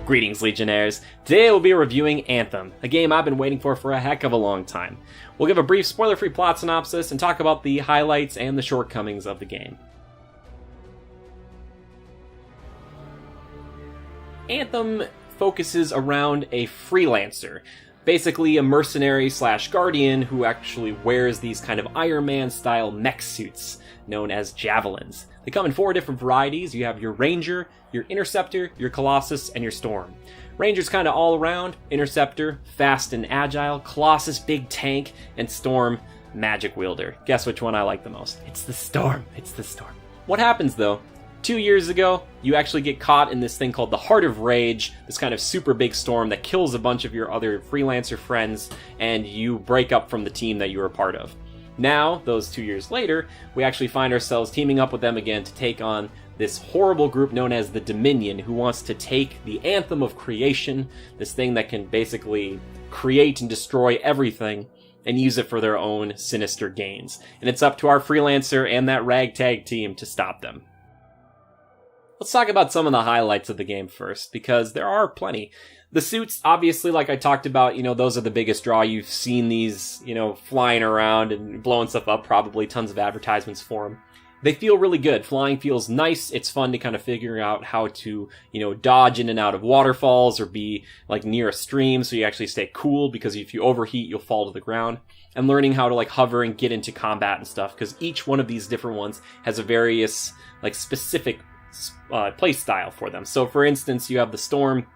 Greetings, Legionnaires. Today we'll be reviewing Anthem, a game I've been waiting for a heck of a long time. We'll give a brief spoiler-free plot synopsis and talk about the highlights and the shortcomings of the game. Anthem focuses around a freelancer, basically a mercenary slash guardian who actually wears these kind of Iron Man-style mech suits known as javelins. They come in 4 different varieties. You have your Ranger, your Interceptor, your Colossus, and your Storm. Ranger's kind of all around, Interceptor, fast and agile, Colossus, big tank, and Storm, magic wielder. Guess which one I like the most? It's the Storm. It's the Storm. What happens though? 2 years ago, you actually get caught in this thing called the Heart of Rage, this kind of super big storm that kills a bunch of your other freelancer friends, and you break up from the team that you were a part of. Now, those 2 years later, we actually find ourselves teaming up with them again to take on this horrible group known as the Dominion, who wants to take the Anthem of Creation, this thing that can basically create and destroy everything, and use it for their own sinister gains. And it's up to our freelancer and that ragtag team to stop them. Let's talk about some of the highlights of the game first, because there are plenty. The suits, obviously, like I talked about, those are the biggest draw. You've seen these, flying around and blowing stuff up, probably tons of advertisements for them. They feel really good. Flying feels nice. It's fun to kind of figure out how to, dodge in and out of waterfalls or be near a stream so you actually stay cool, because if you overheat, you'll fall to the ground. And learning how to hover and get into combat and stuff, because each one of these different ones has a various specific play style for them. So for instance, you have the Storm,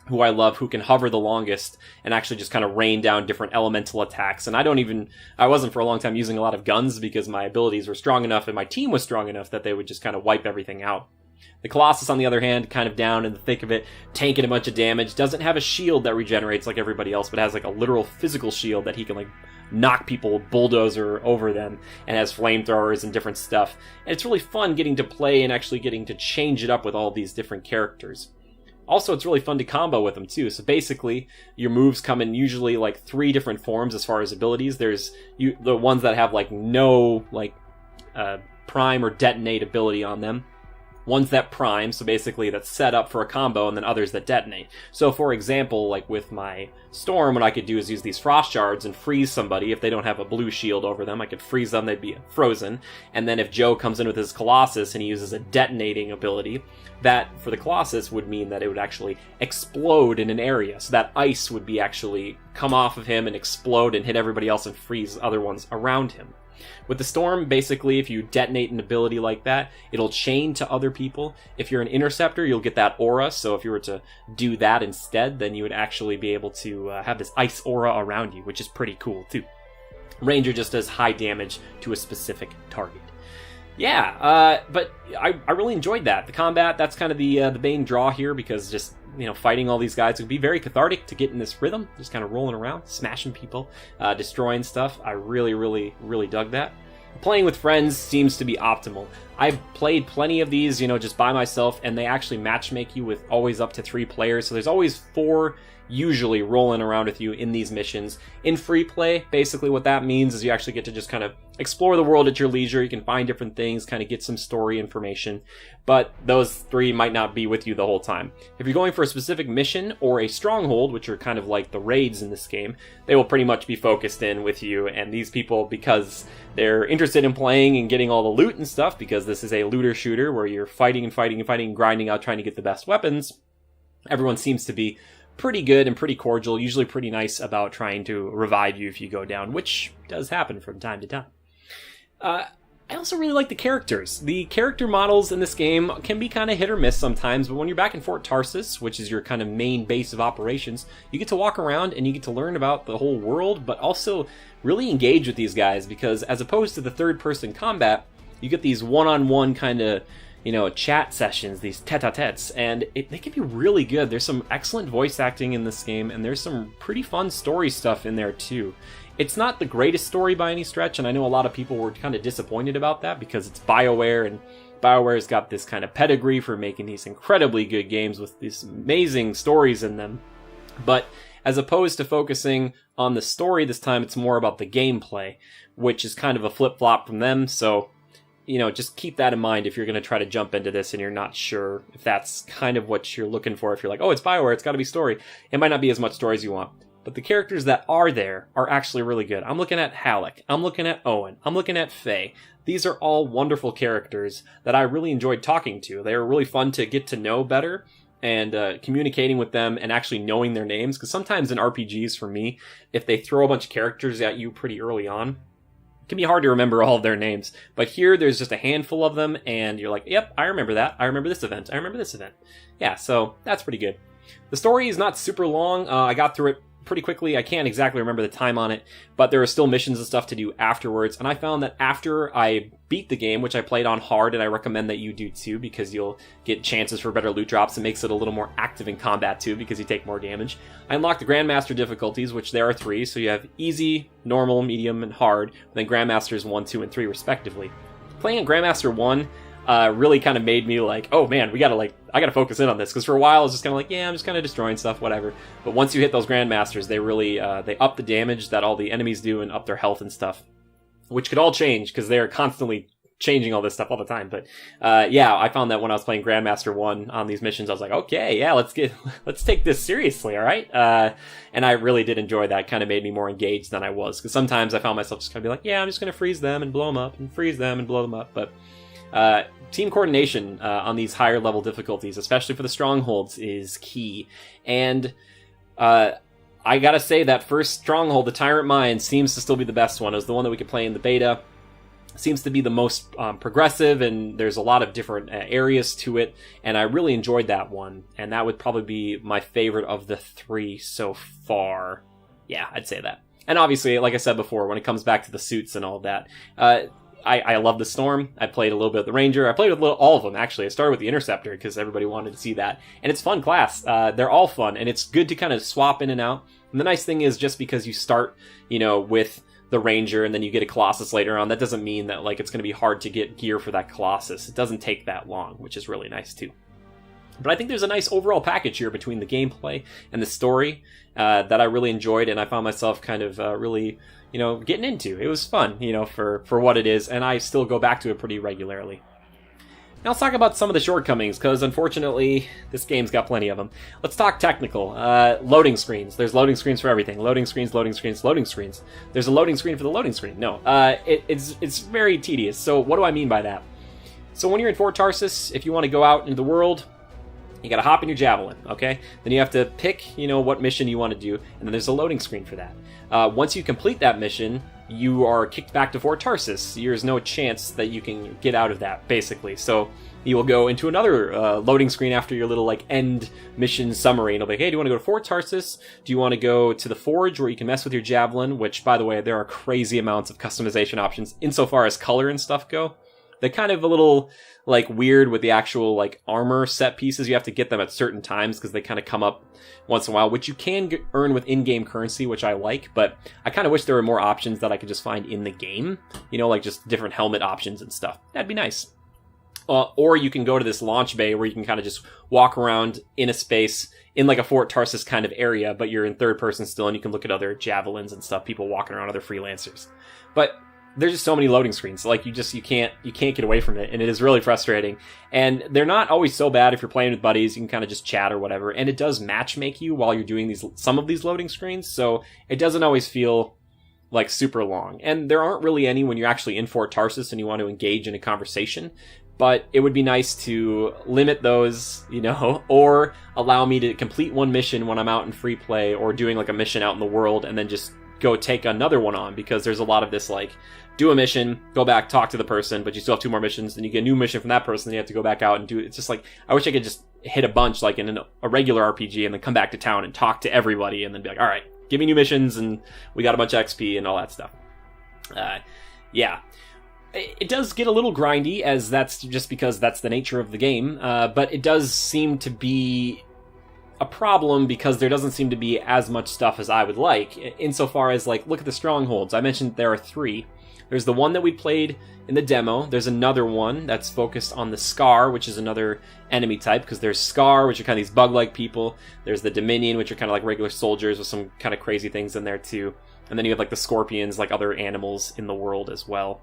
who I love, who can hover the longest and actually just kind of rain down different elemental attacks. And I wasn't for a long time using a lot of guns because my abilities were strong enough and my team was strong enough that they would just kind of wipe everything out. The Colossus, on the other hand, kind of down in the thick of it, tanking a bunch of damage, doesn't have a shield that regenerates like everybody else, but has a literal physical shield that he can knock people, bulldozer over them, and has flamethrowers and different stuff. And it's really fun getting to play and actually getting to change it up with all these different characters. Also, it's really fun to combo with them too. So basically, your moves come in usually 3 different forms as far as abilities. There's the ones that have no prime or detonate ability on them. Ones that prime, so basically that's set up for a combo, and then others that detonate. So for example, with my Storm, what I could do is use these frost shards and freeze somebody. If they don't have a blue shield over them, I could freeze them, they'd be frozen. And then if Joe comes in with his Colossus and he uses a detonating ability, that for the Colossus would mean that it would actually explode in an area. So that ice would be actually come off of him and explode and hit everybody else and freeze other ones around him. With the Storm, basically, if you detonate an ability like that, it'll chain to other people. If you're an Interceptor, you'll get that aura, so if you were to do that instead, then you would actually be able to have this ice aura around you, which is pretty cool, too. Ranger just does high damage to a specific target. Yeah, but I really enjoyed that. The combat, that's kind of the main draw here, because just fighting all these guys would be very cathartic to get in this rhythm, just kind of rolling around, smashing people, destroying stuff. I really, really, really dug that. Playing with friends seems to be optimal. I've played plenty of these, just by myself, and they actually matchmake you with always up to 3 players, so there's always 4 usually rolling around with you in these missions. In free play, basically what that means is you actually get to just kind of explore the world at your leisure. You can find different things, kind of get some story information, but those 3 might not be with you the whole time. If you're going for a specific mission or a stronghold, which are kind of like the raids in this game, they will pretty much be focused in with you, and these people, because they're interested in playing and getting all the loot and stuff, because this is a looter shooter where you're fighting and fighting and fighting and grinding out trying to get the best weapons, everyone seems to be pretty good and pretty cordial, usually pretty nice about trying to revive you if you go down, which does happen from time to time. I also really like the characters. The character models in this game can be kind of hit or miss sometimes, but when you're back in Fort Tarsus, which is your kind of main base of operations, you get to walk around and you get to learn about the whole world, but also really engage with these guys, because as opposed to the third-person combat, you get these one-on-one kind of chat sessions, these tete-a-tetes, and they can be really good. There's some excellent voice acting in this game, and there's some pretty fun story stuff in there too. It's not the greatest story by any stretch, and I know a lot of people were kind of disappointed about that because it's BioWare, and BioWare's got this kind of pedigree for making these incredibly good games with these amazing stories in them. But as opposed to focusing on the story this time, it's more about the gameplay, which is kind of a flip-flop from them, so just keep that in mind if you're going to try to jump into this and you're not sure if that's kind of what you're looking for. If you're like, oh, it's BioWare, it's got to be story. It might not be as much story as you want. But the characters that are there are actually really good. I'm looking at Halleck. I'm looking at Owen. I'm looking at Faye. These are all wonderful characters that I really enjoyed talking to. They were really fun to get to know better and communicating with them and actually knowing their names. Because sometimes in RPGs, for me, if they throw a bunch of characters at you pretty early on, it can be hard to remember all of their names. But here, there's just a handful of them, and you're like, yep, I remember that. I remember this event. I remember this event. Yeah, so that's pretty good. The story is not super long. I got through it pretty quickly. I can't exactly remember the time on it, but there are still missions and stuff to do afterwards. And I found that after I beat the game, which I played on hard, and I recommend that you do too, because you'll get chances for better loot drops. It makes it a little more active in combat too, because you take more damage. I unlocked the Grandmaster difficulties, which there are 3. So you have easy, normal, medium, and hard, and then Grandmasters 1, 2, and 3 respectively. Playing Grandmaster 1 really kind of made me like, oh man, I gotta focus in on this, because for a while I was just kind of like, yeah, I'm just kind of destroying stuff, whatever. But once you hit those Grandmasters, they really they up the damage that all the enemies do and up their health and stuff, which could all change because they're constantly changing all this stuff all the time. But yeah, I found that when I was playing Grandmaster 1 on these missions, I was like, okay, yeah, let's take this seriously, all right? And I really did enjoy that. Kind of made me more engaged than I was, because sometimes I found myself just kind of be like, yeah, I'm just gonna freeze them and blow them up and freeze them and blow them up. But team coordination on these higher level difficulties, especially for the strongholds, is key. And I gotta say, that first stronghold, the Tyrant Mine, seems to still be the best one. It was the one that we could play in the beta. Seems to be the most progressive, and there's a lot of different areas to it, and I really enjoyed that one. And that would probably be my favorite of the 3 so far. Yeah, I'd say that. And obviously, like I said before, when it comes back to the suits and all that, I love the Storm. I played a little bit of the Ranger. I played with all of them, actually. I started with the Interceptor because everybody wanted to see that. And it's fun class. They're all fun, and it's good to kind of swap in and out. And the nice thing is, just because you start, with the Ranger and then you get a Colossus later on, that doesn't mean that it's going to be hard to get gear for that Colossus. It doesn't take that long, which is really nice too. But I think there's a nice overall package here between the gameplay and the story that I really enjoyed, and I found myself kind of really, getting into. It was fun, for what it is, and I still go back to it pretty regularly. Now let's talk about some of the shortcomings, because unfortunately, this game's got plenty of them. Let's talk technical. Loading screens. There's loading screens for everything. Loading screens, loading screens, loading screens. There's a loading screen for the loading screen. No, it's very tedious. So what do I mean by that? So when you're in Fort Tarsus, if you want to go out into the world, you gotta hop in your Javelin, okay? Then you have to pick, what mission you want to do, and then there's a loading screen for that. Once you complete that mission, you are kicked back to Fort Tarsus. There's no chance that you can get out of that, basically. So you will go into another loading screen after your little, end mission summary, and it'll be, hey, do you want to go to Fort Tarsus? Do you want to go to the Forge, where you can mess with your Javelin? Which, by the way, there are crazy amounts of customization options insofar as color and stuff go. They're kind of a little, weird with the actual, armor set pieces. You have to get them at certain times because they kind of come up once in a while, which you can earn with in-game currency, which I like, but I kind of wish there were more options that I could just find in the game. Just different helmet options and stuff. That'd be nice. Or you can go to this launch bay where you can kind of just walk around in a space in a Fort Tarsus kind of area, but you're in third person still, and you can look at other javelins and stuff, people walking around, other freelancers. But there's just so many loading screens. You can't get away from it, and it is really frustrating. And they're not always so bad if you're playing with buddies. You can kind of just chat or whatever, and it does matchmake you while you're doing some of these loading screens, so it doesn't always feel super long. And there aren't really any when you're actually in Fort Tarsus and you want to engage in a conversation. But it would be nice to limit those, or allow me to complete one mission when I'm out in free play, or doing a mission out in the world and then just go take another one on, because there's a lot of this do a mission, go back, talk to the person, but you still have 2 more missions, then you get a new mission from that person, then you have to go back out and do it. It's just I wish I could just hit a bunch in a regular RPG and then come back to town and talk to everybody and then be like, all right, give me new missions and we got a bunch of XP and all that stuff. Yeah. It does get a little grindy, as that's just because that's the nature of the game, but it does seem to be a problem because there doesn't seem to be as much stuff as I would like, insofar as, look at the strongholds. I mentioned there are 3. There's the one that we played in the demo. There's another one that's focused on the Scar, which is another enemy type, because there's Scar, which are kind of these bug-like people. There's the Dominion, which are kind of regular soldiers with some kind of crazy things in there too. And then you have the Scorpions, other animals in the world as well.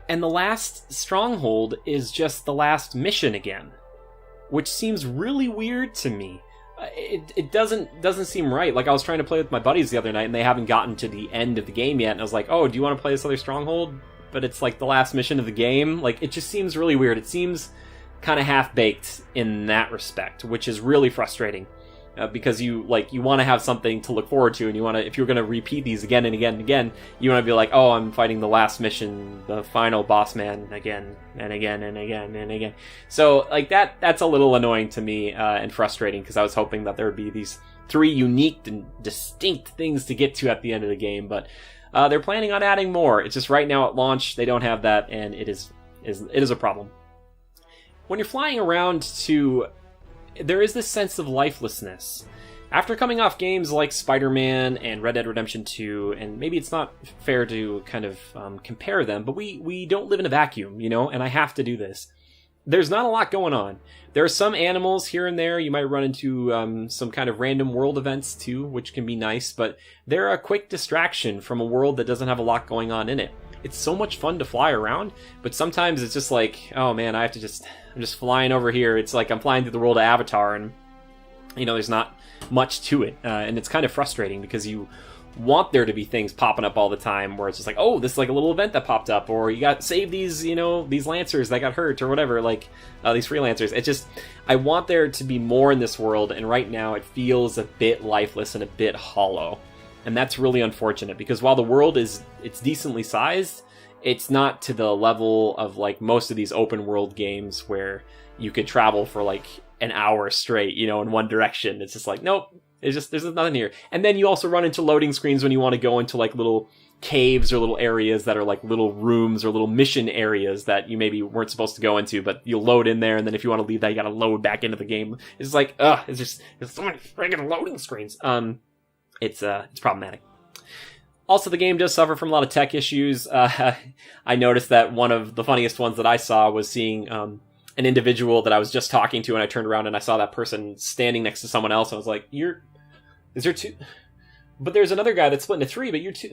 And the last stronghold is just the last mission again, which seems really weird to me. It doesn't seem right. Like, I was trying to play with my buddies the other night, and they haven't gotten to the end of the game yet, and I was like, oh, do you want to play this other stronghold? But it's like the last mission of the game. Like, it just seems really weird. It seems kind of half-baked in that respect, which is really frustrating. Because you want to have something to look forward to, and you want to, if you're going to repeat these again and again and again, you want to be like, oh, I'm fighting the last mission, the final boss man again and again and again and again. So, like, that's a little annoying to me, and frustrating, because I was hoping that there would be these 3 unique and distinct things to get to at the end of the game, but they're planning on adding more. It's just right now at launch, they don't have that, and it is a problem. When you're flying around there is this sense of lifelessness. After coming off games like Spider-Man and Red Dead Redemption 2, and maybe it's not fair to kind of compare them, but we don't live in a vacuum, and I have to do this. There's not a lot going on. There are some animals here and there. You might run into some kind of random world events too, which can be nice, but they're a quick distraction from a world that doesn't have a lot going on in it. It's so much fun to fly around, but sometimes it's just like, oh man, I'm just flying over here. It's like I'm flying through the world of Avatar, and there's not much to it, and it's kind of frustrating because you want there to be things popping up all the time where it's just like, oh, this is like a little event that popped up, or you got save these these lancers that got hurt or whatever, like these freelancers. It's just, I want there to be more in this world, and right now it feels a bit lifeless and a bit hollow. And that's really unfortunate, because while the world it's decently sized, it's not to the level of like most of these open world games where you could travel for like an hour straight, in one direction. It's just like, nope, there's nothing here. And then you also run into loading screens when you want to go into like little caves or little areas that are like little rooms or little mission areas that you maybe weren't supposed to go into, but you'll load in there, and then if you want to leave that, you gotta load back into the game. It's like, there's so many friggin' loading screens. It's problematic. Also, the game does suffer from a lot of tech issues. I noticed that one of the funniest ones that I saw was seeing an individual that I was just talking to, and I turned around and I saw that person standing next to someone else. I was like, is there 2? But there's another guy that's split into 3, but you're 2.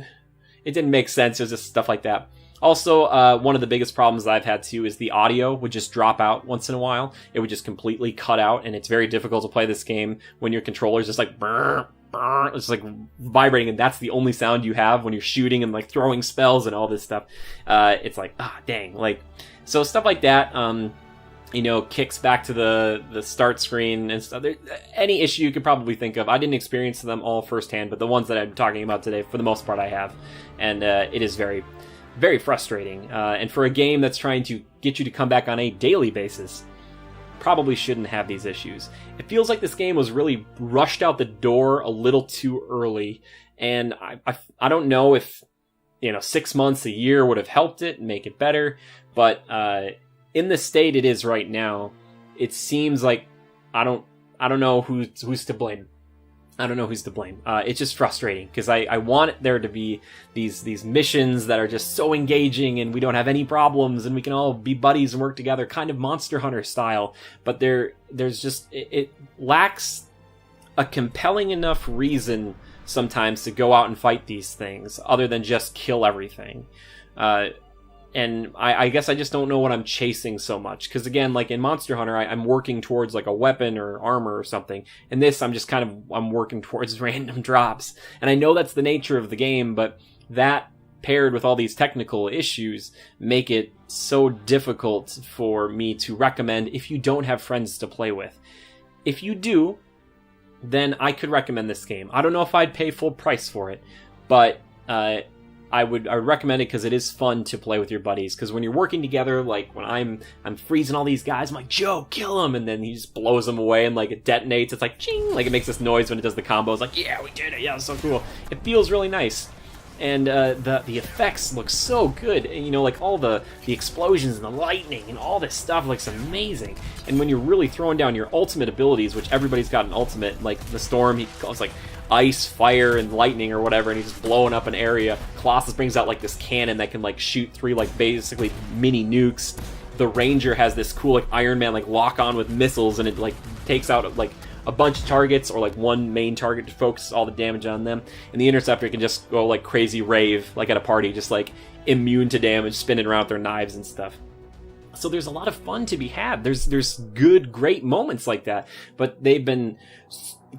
It didn't make sense. It was just stuff like that. Also, one of the biggest problems that I've had too is the audio would just drop out once in a while. It would just completely cut out, and it's very difficult to play this game when your controller's just like brr. It's like vibrating, and that's the only sound you have when you're shooting and like throwing spells and all this stuff. It's like, dang, like, so stuff like that, kicks back to the start screen and stuff. Any issue you could probably think of. I didn't experience them all firsthand, but the ones that I'm talking about today, for the most part, I have, and it is very, very frustrating. And for a game that's trying to get you to come back on a daily basis, probably shouldn't have these issues. It feels like this game was really rushed out the door a little too early, and I don't know if 6 months, a year would have helped it and make it better, but in the state it is right now, it seems like I don't know who's to blame. I don't know who's to blame. It's just frustrating because I want there to be these missions that are just so engaging, and we don't have any problems, and we can all be buddies and work together, kind of Monster Hunter style. But there's just, it lacks a compelling enough reason sometimes to go out and fight these things, other than just kill everything. And I guess I just don't know what I'm chasing so much. Because again, like in Monster Hunter, I'm working towards like a weapon or armor or something. In this, I'm working towards random drops. And I know that's the nature of the game, but that paired with all these technical issues make it so difficult for me to recommend if you don't have friends to play with. If you do, then I could recommend this game. I don't know if I'd pay full price for it, but I would recommend it because it is fun to play with your buddies. Because when you're working together, like when I'm freezing all these guys, I'm like, Joe, kill him, and then he just blows them away and like it detonates. It's like ching, like it makes this noise when it does the combo. It's like, yeah, we did it. Yeah, it's so cool. It feels really nice, and the effects look so good. And, like all the explosions and the lightning and all this stuff looks amazing. And when you're really throwing down your ultimate abilities, which everybody's got an ultimate, like the Storm, he calls like ice, fire, and lightning or whatever, and he's just blowing up an area. Colossus brings out like this cannon that can like shoot 3 like basically mini nukes. The Ranger has this cool like Iron Man like lock on with missiles, and it like takes out like a bunch of targets or like one main target to focus all the damage on them. And the Interceptor can just go like crazy rave, like at a party, just like immune to damage, spinning around with their knives and stuff. So there's a lot of fun to be had. There's good, great moments like that, but they've been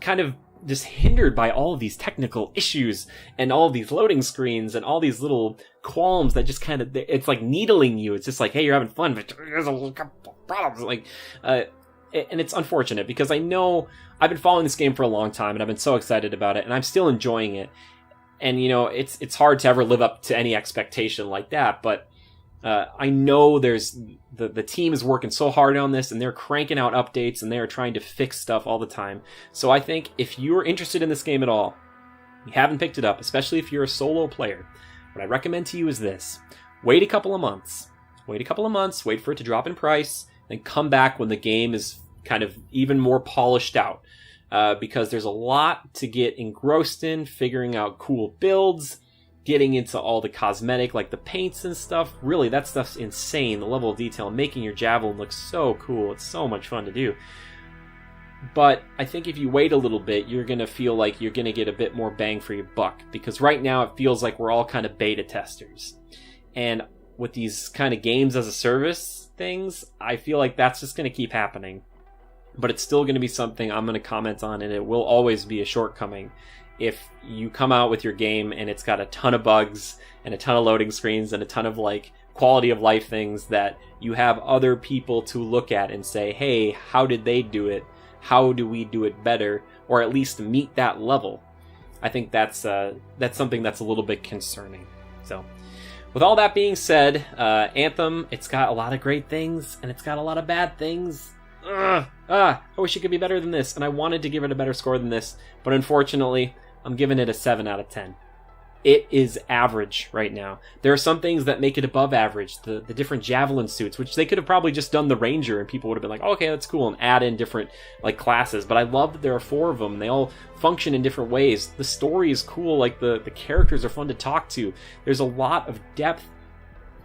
kind of just hindered by all of these technical issues and all of these loading screens and all these little qualms that just kind of, it's like needling you. It's just like, hey, you're having fun, but there's a couple problems. Like, and it's unfortunate because I know I've been following this game for a long time and I've been so excited about it and I'm still enjoying it. And, you know, it's hard to ever live up to any expectation like that, but I know there's the team is working so hard on this and they're cranking out updates and they're trying to fix stuff all the time. So I think if you're interested in this game at all, you haven't picked it up, especially if you're a solo player, what I recommend to you is this. Wait a couple of months. Wait for it to drop in price, then come back when the game is kind of even more polished out. Because there's a lot to get engrossed in, figuring out cool builds, getting into all the cosmetic, like the paints and stuff. Really, that stuff's insane. The level of detail, making your javelin look so cool. It's so much fun to do. But I think if you wait a little bit, you're going to feel like you're going to get a bit more bang for your buck. Because right now, it feels like we're all kind of beta testers. And with these kind of games as a service things, I feel like that's just going to keep happening. But it's still going to be something I'm going to comment on, and it will always be a shortcoming. If you come out with your game and it's got a ton of bugs and a ton of loading screens and a ton of like quality of life things that you have other people to look at and say, hey, how did they do it? How do we do it better? Or at least meet that level. I think that's something that's a little bit concerning. So with all that being said, Anthem, it's got a lot of great things and it's got a lot of bad things. I wish it could be better than this, and I wanted to give it a better score than this, but unfortunately, I'm giving it a 7 out of 10. It is average right now. There are some things that make it above average, the different javelin suits, which they could have probably just done the ranger, and people would have been like, oh, okay, that's cool, and add in different like classes, but I love that there are 4 of them, and they all function in different ways. The story is cool, like the characters are fun to talk to. There's a lot of depth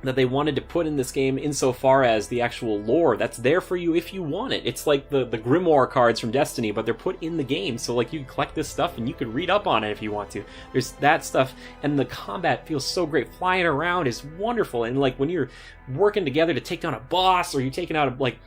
that they wanted to put in this game insofar as the actual lore that's there for you if you want it. It's like the Grimoire cards from Destiny, but they're put in the game, so like you can collect this stuff and you could read up on it if you want to. There's that stuff, and the combat feels so great. Flying around is wonderful, and like when you're working together to take down a boss, or you're taking out like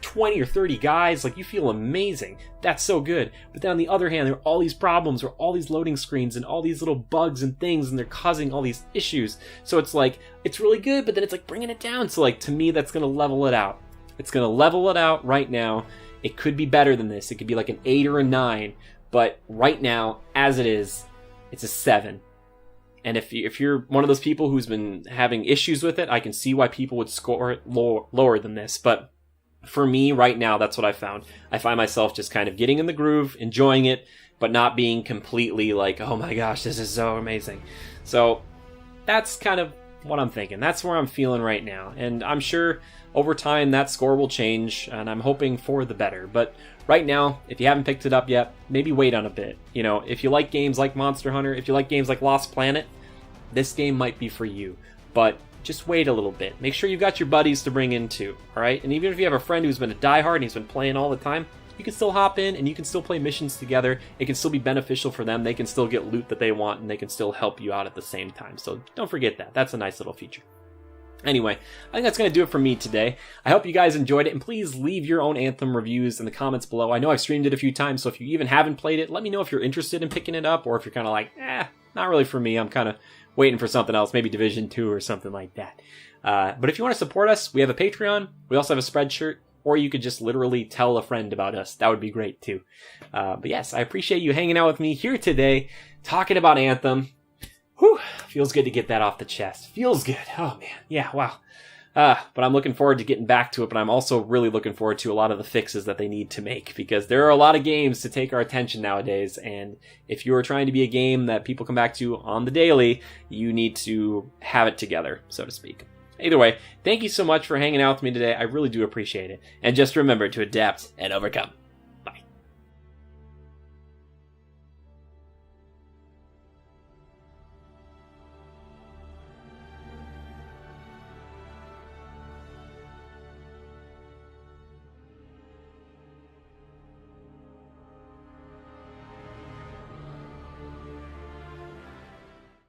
20 or 30 guys, like you feel amazing. That's so good. But then on the other hand, there are all these problems, or all these loading screens, and all these little bugs and things, and they're causing all these issues. So it's like, it's really good, but then it's like bringing it down. So like, to me, that's going to level it out. It's going to level it out right now. It could be better than this. It could be like an 8 or a 9, but right now, as it is, it's a 7. And if you're one of those people who's been having issues with it, I can see why people would score it lower than this. But for me, right now, that's what I found. I find myself just kind of getting in the groove, enjoying it, but not being completely like, oh my gosh, this is so amazing. So that's kind of what I'm thinking. That's where I'm feeling right now. And I'm sure over time that score will change, and I'm hoping for the better. But right now, if you haven't picked it up yet, maybe wait on a bit. You know, if you like games like Monster Hunter, if you like games like Lost Planet, this game might be for you. But just wait a little bit. Make sure you've got your buddies to bring in too, alright? And even if you have a friend who's been a diehard and he's been playing all the time, you can still hop in and you can still play missions together. It can still be beneficial for them. They can still get loot that they want, and they can still help you out at the same time. So don't forget that. That's a nice little feature. Anyway, I think that's going to do it for me today. I hope you guys enjoyed it, and please leave your own Anthem reviews in the comments below. I know I've streamed it a few times, so if you even haven't played it, let me know if you're interested in picking it up, or if you're kind of like, not really for me. I'm kind of waiting for something else, maybe Division 2 or something like that. But if you want to support us, we have a Patreon. We also have a Spreadshirt, or you could just literally tell a friend about us. That would be great too. But yes, I appreciate you hanging out with me here today, talking about Anthem. Whew, feels good to get that off the chest. Feels good. Oh man, yeah, wow. But I'm looking forward to getting back to it, but I'm also really looking forward to a lot of the fixes that they need to make, because there are a lot of games to take our attention nowadays, and if you are trying to be a game that people come back to on the daily, you need to have it together, so to speak. Either way, thank you so much for hanging out with me today. I really do appreciate it. And just remember to adapt and overcome.